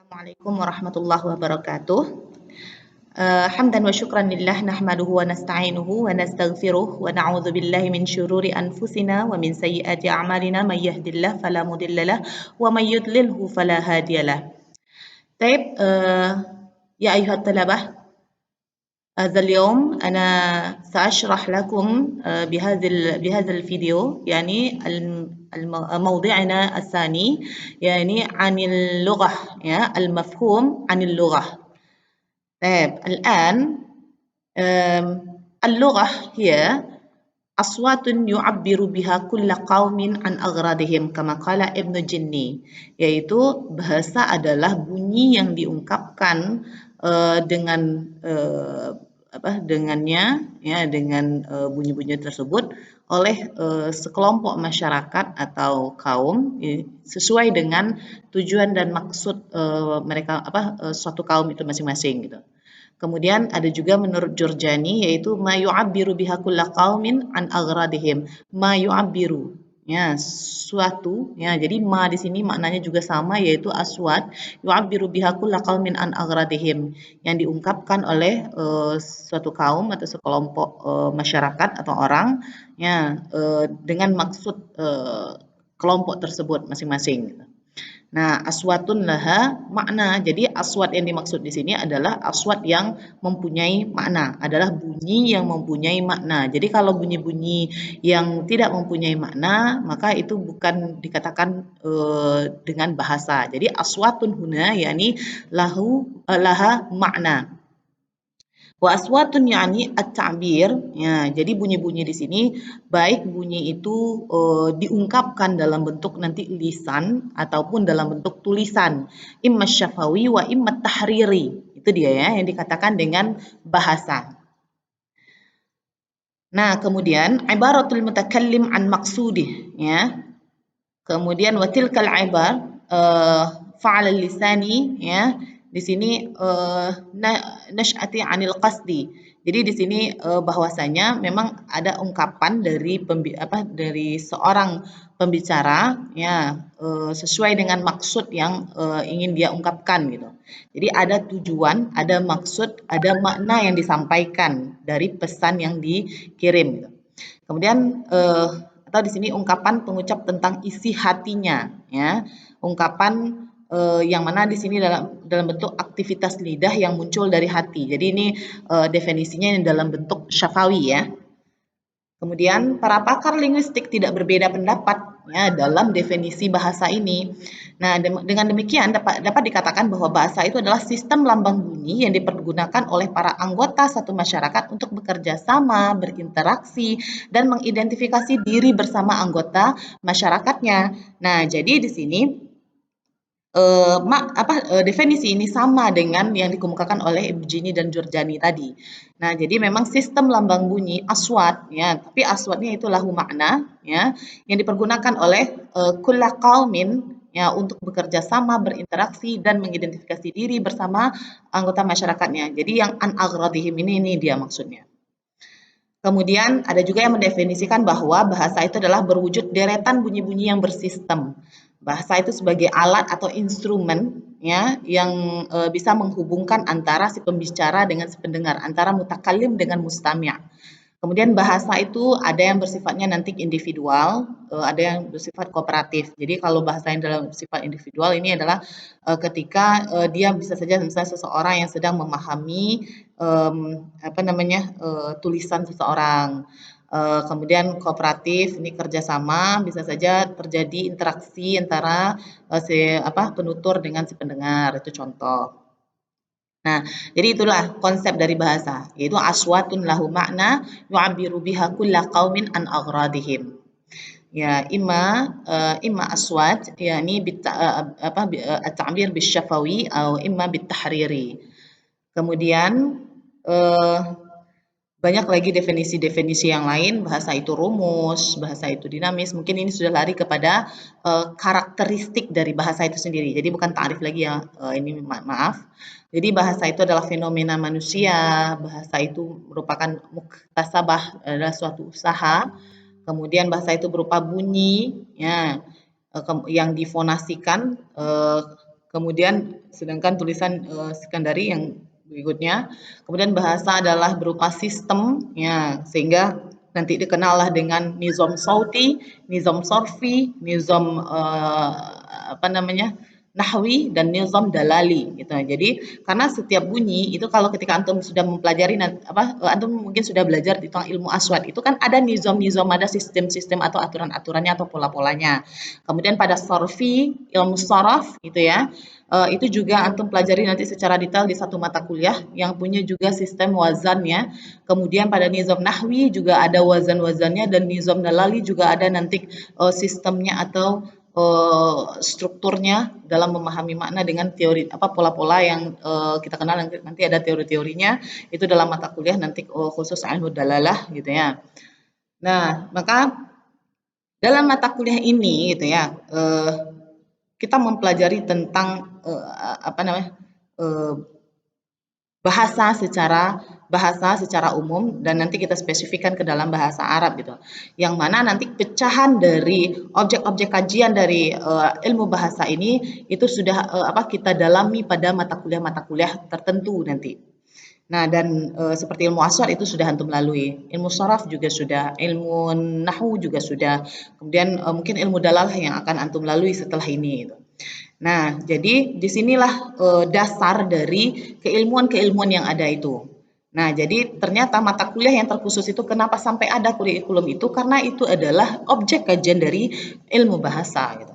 Assalamualaikum warahmatullahi wabarakatuh. Hamdan wa syukran lillah nahmaduhu wa nasta'inuhu wa nastaghfiruh wa na'udzu billahi min syururi anfusina wa min sayyiati a'malina may yahdihillahu fala mudhillalah wa may yudlilhu fala hadiyalah. طيب يا أيها الطلبة هذا اليوم أنا سأشرح لكم بهذا الفيديو يعني موضوعنا الثاني يعني عن اللغة المفهوم عن اللغة. طيب الآن اللغة هي أصوات يعبر بها كل قوم عن أغراضهم كما قال Ibnu Jinni, yaitu bahasa adalah bunyi yang diungkapkan dengan bunyi-bunyi tersebut oleh sekelompok masyarakat atau kaum sesuai dengan tujuan dan maksud mereka suatu kaum itu masing-masing gitu. Kemudian ada juga menurut Jurjani yaitu ma yu'abbiru biha kulla qaumin an aghradihim. Ma yu'abbiru ya suatu ya, jadi ma di sini maknanya juga sama yaitu aswat yu'abbiru biha kulla qaumin an aghradihim, yang diungkapkan oleh suatu kaum atau sekelompok masyarakat atau orang ya dengan maksud kelompok tersebut masing-masing. Nah, aswatun laha makna. Jadi aswat yang dimaksud di sini adalah aswat yang mempunyai makna, adalah bunyi yang mempunyai makna. Jadi kalau bunyi-bunyi yang tidak mempunyai makna, maka itu bukan dikatakan dengan bahasa. Jadi aswatun huna yakni laha makna. Wa aswatun yani at-ta'bir. Ya, jadi bunyi-bunyi di sini baik bunyi itu diungkapkan dalam bentuk nanti lisan ataupun dalam bentuk tulisan. Imma syafawi wa imma tahriri. Itu dia ya yang dikatakan dengan bahasa. Nah, kemudian ibaratul mutakallim an maqsudih ya. Kemudian wa tilkal ibar fa'al lisani ya. Di sini nash'ati 'anil qasdi. Jadi di sini bahwasanya memang ada ungkapan dari seorang pembicara ya sesuai dengan maksud yang ingin dia ungkapkan gitu. Jadi ada tujuan, ada maksud, ada makna yang disampaikan dari pesan yang dikirim gitu. Kemudian atau di sini ungkapan pengucap tentang isi hatinya ya. Ungkapan yang mana di sini dalam bentuk aktivitas lidah yang muncul dari hati. Jadi ini definisinya yang dalam bentuk syafawi ya. Kemudian para pakar linguistik tidak berbeda pendapat ya dalam definisi bahasa ini. Nah, dengan demikian dapat dikatakan bahwa bahasa itu adalah sistem lambang bunyi yang dipergunakan oleh para anggota satu masyarakat untuk bekerja sama, berinteraksi, dan mengidentifikasi diri bersama anggota masyarakatnya. Nah, jadi di sini definisi ini sama dengan yang dikemukakan oleh Ibnu Jinni dan Jurjani tadi. Nah, jadi memang sistem lambang bunyi aswat ya, tapi aswatnya itu lahu makna ya, yang dipergunakan oleh kulla qaumin ya untuk bekerja sama, berinteraksi dan mengidentifikasi diri bersama anggota masyarakatnya. Jadi yang an aghradihim ini dia maksudnya. Kemudian ada juga yang mendefinisikan bahwa bahasa itu adalah berwujud deretan bunyi-bunyi yang bersistem. Bahasa itu sebagai alat atau instrumen ya yang bisa menghubungkan antara si pembicara dengan si pendengar, antara mutakallim dengan mustami'. Kemudian bahasa itu ada yang bersifatnya nanti individual, ada yang bersifat kooperatif. Jadi kalau bahasa yang dalam sifat individual ini adalah ketika dia bisa saja misalnya seseorang yang sedang memahami tulisan seseorang. Kemudian kooperatif ini kerjasama, bisa saja terjadi interaksi antara penutur dengan si pendengar, itu contoh. Nah, jadi itulah konsep dari bahasa, yaitu aswatun lahu makna yu'abbiru biha kulla qaumin an aghradihim. Ya, imma aswat yakni at-ta'bir bisyafawi atau imma bitahriri. Kemudian banyak lagi definisi-definisi yang lain, bahasa itu rumus, bahasa itu dinamis. Mungkin ini sudah lari kepada karakteristik dari bahasa itu sendiri. Jadi bukan ta'rif lagi ya, ini maaf. Jadi bahasa itu adalah fenomena manusia, bahasa itu merupakan muktasabah, adalah suatu usaha. Kemudian bahasa itu berupa bunyi ya, yang difonasikan Kemudian sedangkan tulisan sekundari yang berikutnya. Kemudian bahasa adalah berupa sistem, ya, sehingga nanti dikenallah dengan nizam sauti, nizam sorfi, nizam apa namanya, nahwi, dan nizam dalali gitu. Jadi karena setiap bunyi itu kalau ketika antum sudah mempelajari antum mungkin sudah belajar di tentang ilmu aswad itu kan ada nizam-nizam, ada sistem-sistem atau aturan-aturannya atau pola-polanya. Kemudian pada sorfi, ilmu sorof gitu ya, itu juga antum pelajari nanti secara detail di satu mata kuliah yang punya juga sistem wazannya. Kemudian pada nizam nahwi juga ada wazan-wazannya, dan nizam dalali juga ada nanti sistemnya atau strukturnya dalam memahami makna dengan teori pola-pola yang kita kenal, nanti ada teori-teorinya itu dalam mata kuliah nanti khusus ilmu dalalah gitu ya. Nah, maka dalam mata kuliah ini gitu ya, kita mempelajari tentang apa namanya, eh, bahasa secara umum, dan nanti kita spesifikkan ke dalam bahasa Arab gitu. Yang mana nanti pecahan dari objek-objek kajian dari ilmu bahasa ini itu sudah kita dalami pada mata kuliah tertentu nanti. Nah, dan seperti ilmu aswad itu sudah antum lalui, ilmu sharaf juga sudah, ilmu nahwu juga sudah, kemudian mungkin ilmu dalalah yang akan antum lalui setelah ini gitu. Nah, jadi disinilah dasar dari keilmuan-keilmuan yang ada itu. Nah, jadi ternyata mata kuliah yang terkhusus itu kenapa sampai ada kurikulum itu, karena itu adalah objek kajian dari ilmu bahasa gitu.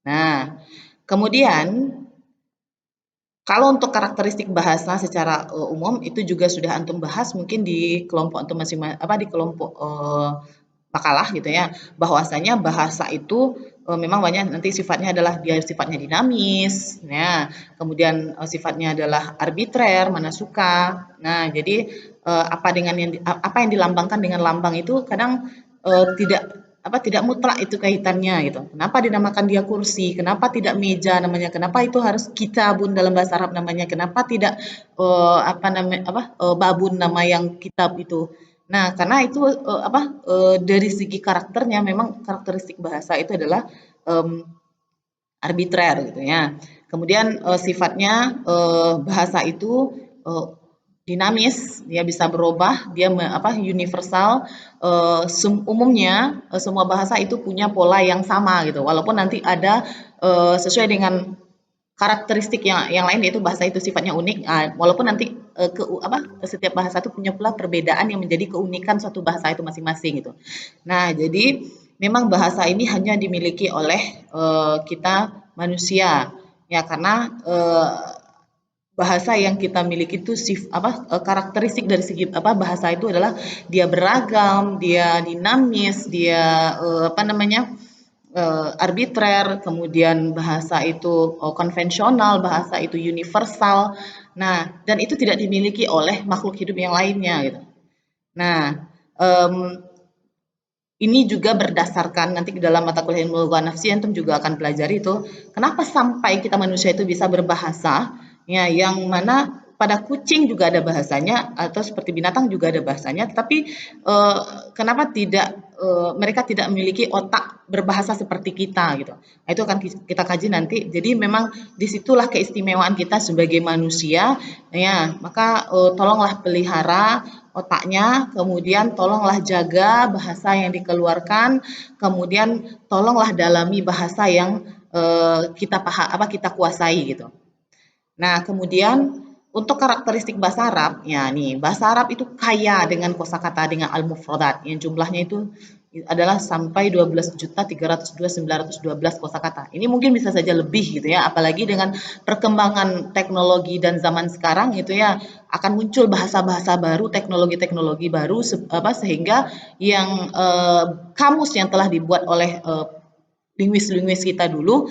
Nah, kemudian kalau untuk karakteristik bahasa secara umum itu juga sudah antum bahas mungkin di kelompok antum masing di kelompok makalah gitu ya, bahwasanya bahasa itu memang banyak nanti sifatnya adalah dia sifatnya dinamis, nah kemudian sifatnya adalah arbitrer, mana suka. Nah, jadi apa yang dilambangkan dengan lambang itu kadang tidak mutlak itu kaitannya gitu. Kenapa dinamakan dia kursi? Kenapa tidak meja namanya? Kenapa itu harus kitabun dalam bahasa Arab namanya? Kenapa tidak babun nama yang kitab itu? Nah, karena itu dari segi karakternya memang karakteristik bahasa itu adalah um, arbitrer gitu ya. Kemudian sifatnya bahasa itu dinamis, dia bisa berubah, dia universal. Umumnya semua bahasa itu punya pola yang sama gitu. Walaupun nanti ada sesuai dengan karakteristik yang lain, yaitu bahasa itu sifatnya unik. Walaupun nanti setiap bahasa itu punya pula perbedaan yang menjadi keunikan suatu bahasa itu masing-masing gitu. Nah, jadi memang bahasa ini hanya dimiliki oleh kita manusia ya, karena bahasa yang kita miliki itu karakteristik dari segi bahasa itu adalah dia beragam, dia dinamis, dia arbitrer, kemudian bahasa itu konvensional, bahasa itu universal. Nah, dan itu tidak dimiliki oleh makhluk hidup yang lainnya gitu. Nah, ini juga berdasarkan nanti di dalam mata kuliah ilmu lugah nafsi antum juga akan pelajari itu kenapa sampai kita manusia itu bisa berbahasa, ya, yang mana pada kucing juga ada bahasanya atau seperti binatang juga ada bahasanya, tetapi kenapa tidak mereka tidak memiliki otak berbahasa seperti kita gitu. Nah, itu akan kita kaji nanti. Jadi memang disitulah keistimewaan kita sebagai manusia, ya. Maka tolonglah pelihara otaknya, kemudian tolonglah jaga bahasa yang dikeluarkan, kemudian tolonglah dalami bahasa yang kita kuasai gitu. Nah, kemudian untuk karakteristik bahasa Arab, ya nih, bahasa Arab itu kaya dengan kosakata dengan al-mufradat yang jumlahnya itu adalah sampai 12.302.912 kosakata. Ini mungkin bisa saja lebih gitu ya, apalagi dengan perkembangan teknologi dan zaman sekarang gitu ya, akan muncul bahasa-bahasa baru, teknologi-teknologi baru sehingga yang kamus yang telah dibuat oleh linguis-linguis kita dulu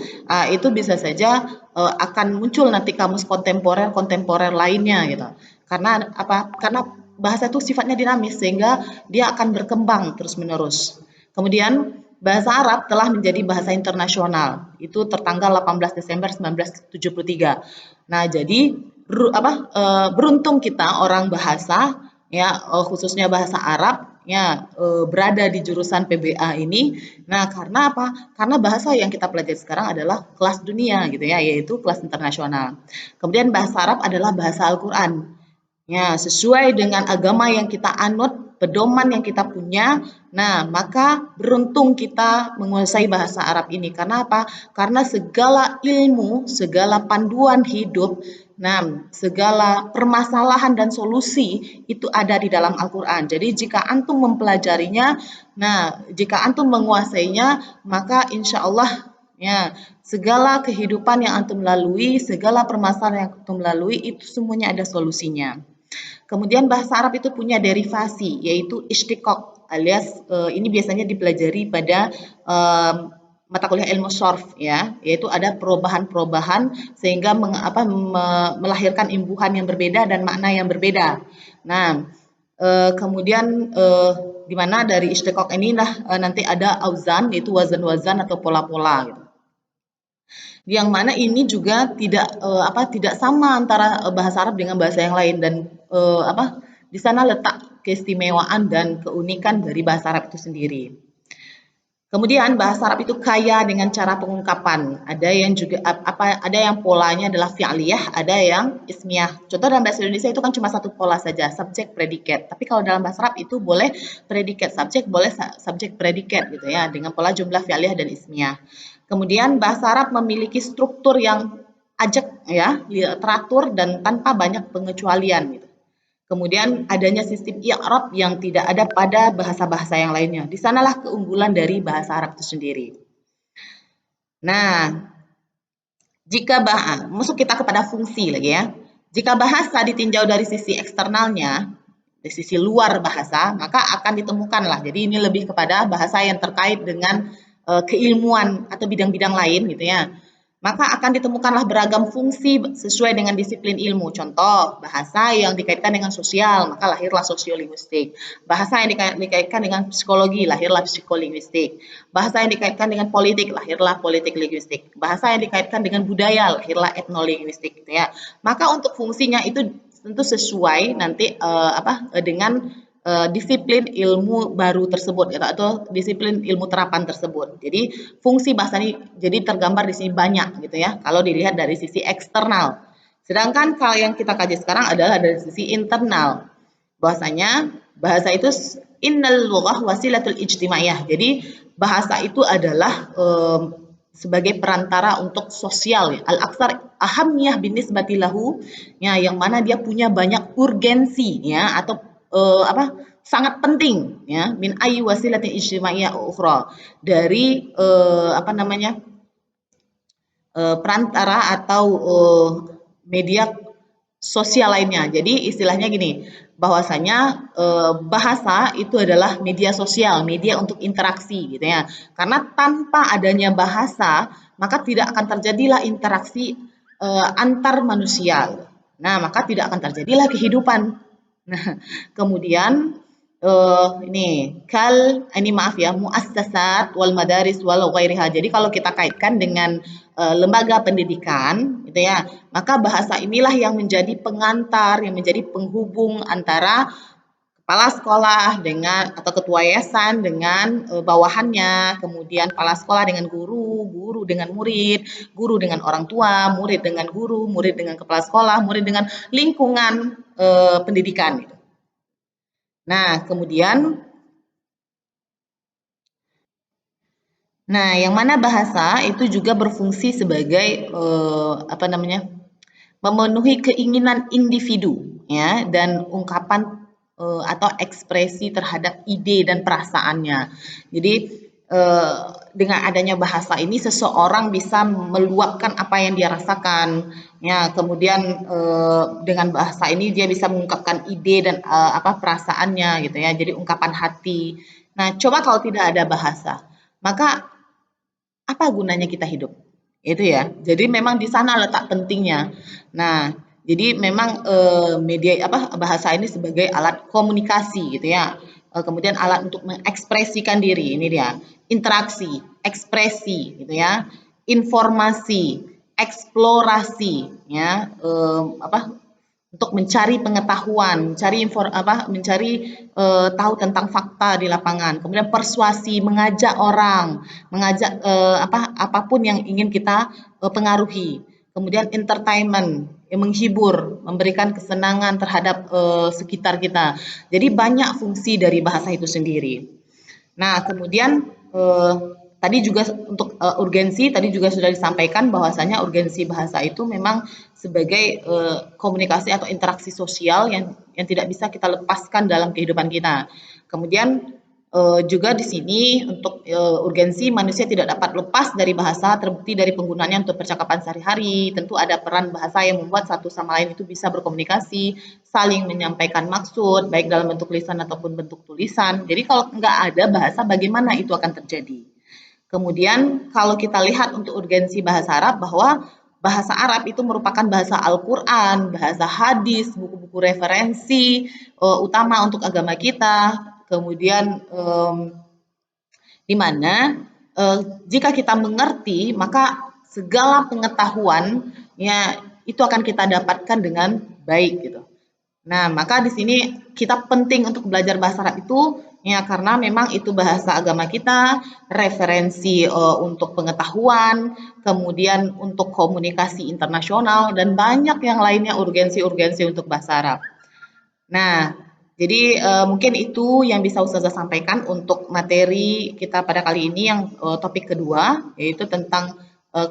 itu bisa saja akan muncul nanti kamus kontemporer lainnya gitu. Karena apa? Karena bahasa itu sifatnya dinamis sehingga dia akan berkembang terus-menerus. Kemudian bahasa Arab telah menjadi bahasa internasional. Itu tertanggal 18 Desember 1973. Nah, jadi beruntung kita orang bahasa ya, khususnya bahasa Arab ya, berada di jurusan PBA ini. Nah, karena apa? Karena bahasa yang kita pelajari sekarang adalah kelas dunia gitu ya, yaitu kelas internasional. Kemudian bahasa Arab adalah bahasa Al-Qur'an. Ya, sesuai dengan agama yang kita anut, pedoman yang kita punya. Nah, maka beruntung kita menguasai bahasa Arab ini. Karena apa? Karena segala ilmu, segala panduan hidup, nah, segala permasalahan dan solusi itu ada di dalam Al-Quran. Jadi jika antum mempelajarinya, nah, jika antum menguasainya, maka insya Allah ya, segala kehidupan yang antum lalui, segala permasalahan yang antum lalui itu semuanya ada solusinya. Kemudian bahasa Arab itu punya derivasi yaitu istiqaq alias ini biasanya dipelajari pada mata kuliah ilmu sorf ya, yaitu ada perubahan-perubahan sehingga melahirkan imbuhan yang berbeda dan makna yang berbeda. Nah, kemudian di mana dari istiqaq ini nanti ada auzan yaitu wazan-wazan atau pola-pola gitu. Yang mana ini juga tidak sama antara bahasa Arab dengan bahasa yang lain dan di sana letak keistimewaan dan keunikan dari bahasa Arab itu sendiri. Kemudian bahasa Arab itu kaya dengan cara pengungkapan. Ada yang juga ada yang polanya adalah fi'liyah, ada yang ismiyah. Contoh dalam bahasa Indonesia itu kan cuma satu pola saja, subjek predikat. Tapi kalau dalam bahasa Arab itu boleh predikat subjek, boleh subjek predikat gitu ya, dengan pola jumlah fi'liyah dan ismiyah. Kemudian bahasa Arab memiliki struktur yang ajak ya, teratur dan tanpa banyak pengecualian gitu. Kemudian adanya sistem i'rab yang tidak ada pada bahasa-bahasa yang lainnya. Di sanalah keunggulan dari bahasa Arab itu sendiri. Nah, jika masuk kita kepada fungsi lagi ya. Jika bahasa ditinjau dari sisi eksternalnya, dari sisi luar bahasa, maka akan ditemukanlah. Jadi ini lebih kepada bahasa yang terkait dengan keilmuan atau bidang-bidang lain gitu ya. Maka akan ditemukanlah beragam fungsi sesuai dengan disiplin ilmu. Contoh, bahasa yang dikaitkan dengan sosial, maka lahirlah sosiolinguistik. Bahasa yang dikaitkan dengan psikologi, lahirlah psikolinguistik. Bahasa yang dikaitkan dengan politik, lahirlah politik linguistik. Bahasa yang dikaitkan dengan budaya, lahirlah etnolinguistik. Gitu ya. Maka untuk fungsinya itu tentu sesuai nanti dengan disiplin ilmu baru tersebut atau disiplin ilmu terapan tersebut. Jadi fungsi bahasa ini jadi tergambar di sini banyak gitu ya kalau dilihat dari sisi eksternal. Sedangkan kalau yang kita kaji sekarang adalah dari sisi internal. Bahwasanya bahasa itu innal lughah wasilatul ijtimaiyah. Jadi bahasa itu adalah sebagai perantara untuk sosial ya. Al-aktsar ahamiyah binisbati lahu ya, yang mana dia punya banyak urgensi ya atau sangat penting ya min ayyi wasilatin ijtimaiyah ukhra dari perantara atau media sosial lainnya. Jadi istilahnya gini, bahwasanya bahasa itu adalah media sosial, media untuk interaksi gitu ya. Karena tanpa adanya bahasa, maka tidak akan terjadilah interaksi antar manusia. Nah, maka tidak akan terjadilah kehidupan. Nah, kemudian ini maaf ya, muassasat wal madaris wal ghairiha. Jadi kalau kita kaitkan dengan lembaga pendidikan gitu ya, maka bahasa inilah yang menjadi pengantar, yang menjadi penghubung antara kepala sekolah dengan atau ketua yayasan dengan bawahannya, kemudian kepala sekolah dengan guru, guru dengan murid, guru dengan orang tua, murid dengan guru, murid dengan kepala sekolah, murid dengan lingkungan pendidikan gitu. Nah, kemudian yang mana bahasa itu juga berfungsi sebagai memenuhi keinginan individu ya dan ungkapan atau ekspresi terhadap ide dan perasaannya. Jadi dengan adanya bahasa ini seseorang bisa meluapkan apa yang dia rasakan ya, kemudian dengan bahasa ini dia bisa mengungkapkan ide dan perasaannya gitu ya, jadi ungkapan hati. Nah, coba kalau tidak ada bahasa, maka apa gunanya kita hidup? Itu ya. Jadi memang di sana letak pentingnya. Nah, jadi memang bahasa ini sebagai alat komunikasi gitu ya. Kemudian alat untuk mengekspresikan diri, ini dia. Interaksi, ekspresi gitu ya. Informasi, eksplorasi ya, untuk mencari pengetahuan, mencari tahu tentang fakta di lapangan. Kemudian persuasi, mengajak orang, mengajak apapun yang ingin kita pengaruhi. Kemudian entertainment, menghibur, memberikan kesenangan terhadap sekitar kita. Jadi banyak fungsi dari bahasa itu sendiri. Nah, kemudian tadi juga untuk urgensi tadi juga sudah disampaikan bahwasanya urgensi bahasa itu memang sebagai komunikasi atau interaksi sosial yang tidak bisa kita lepaskan dalam kehidupan kita. Kemudian juga di sini untuk urgensi manusia tidak dapat lepas dari bahasa, terbukti dari penggunaannya untuk percakapan sehari-hari. Tentu ada peran bahasa yang membuat satu sama lain itu bisa berkomunikasi, saling menyampaikan maksud, baik dalam bentuk lisan ataupun bentuk tulisan. Jadi kalau nggak ada bahasa, bagaimana itu akan terjadi? Kemudian kalau kita lihat untuk urgensi bahasa Arab bahwa bahasa Arab itu merupakan bahasa Al-Quran, bahasa hadis, buku-buku referensi utama untuk agama kita. Kemudian di mana jika kita mengerti maka segala pengetahuannya itu akan kita dapatkan dengan baik gitu. Nah, maka di sini kita penting untuk belajar bahasa Arab itu ya karena memang itu bahasa agama kita, referensi untuk pengetahuan, kemudian untuk komunikasi internasional dan banyak yang lainnya urgensi-urgensi untuk bahasa Arab. Nah, jadi mungkin itu yang bisa Ustazah sampaikan untuk materi kita pada kali ini yang topik kedua yaitu tentang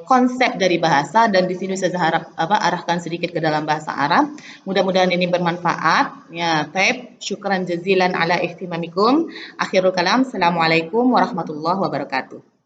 konsep dari bahasa dan di sini Ustazah harap arahkan sedikit ke dalam bahasa Arab. Mudah-mudahan ini bermanfaat. Ya, taib. Syukran jazilan ala ihtimamikum. Akhirul kalam. Assalamualaikum warahmatullahi wabarakatuh.